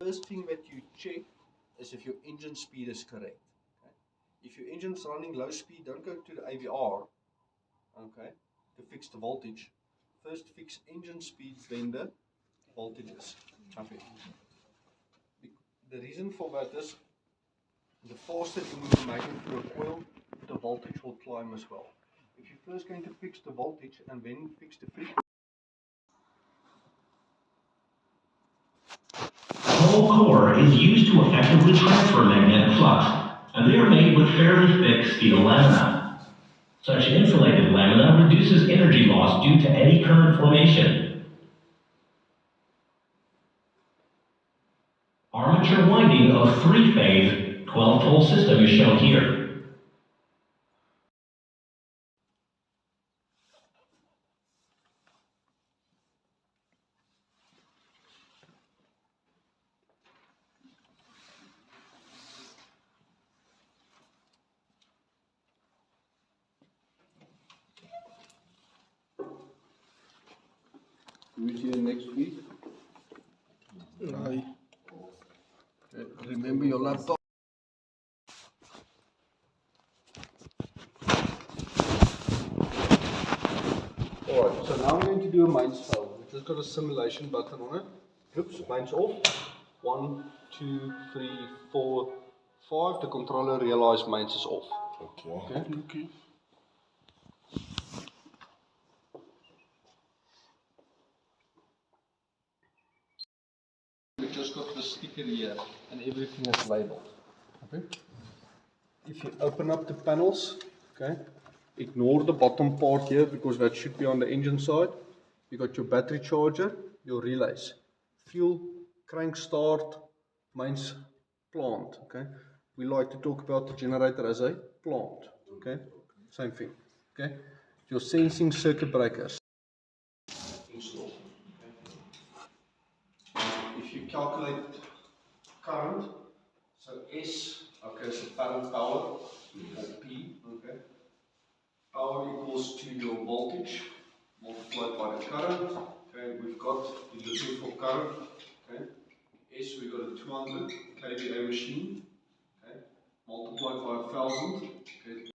First thing that you check is if your engine speed is correct. Okay? If your engine's running low speed, don't go to the AVR, okay, to fix the voltage. First fix engine speed, then the voltages. Okay. The reason for that is the faster you move the magnet through a coil, the voltage will climb as well. If you're first going to fix the voltage and then fix the frequency. The whole core is used to effectively transfer magnetic flux, and they are made with fairly thick steel lamina. Such insulated lamina reduces energy loss due to eddy current formation. Armature winding of 3-phase 12-pole system is shown here. Who's here next week? Aye. Okay, remember your laptop. Alright, so now I'm going to do a mains fail. We've just got a simulation button on it. Oops, mains off. 1, 2, 3, 4, 5. The controller realized mains is off. Okay. We just got the sticker here and everything is labeled. Okay. If you open up the panels, okay, ignore the bottom part here because that should be on the engine side. You got your battery charger, your relays, fuel, crank start, mains, plant. Okay. We like to talk about the generator as a plant. Okay. Same thing. Okay. Your sensing circuit breakers. Install. If you calculate current, so S, okay, so parent power, or P, okay. Power equals to your voltage multiplied by the current. Okay, we've got the looking for current. Okay, S we got a 200 kVA machine. Okay, multiplied by 1000. Okay,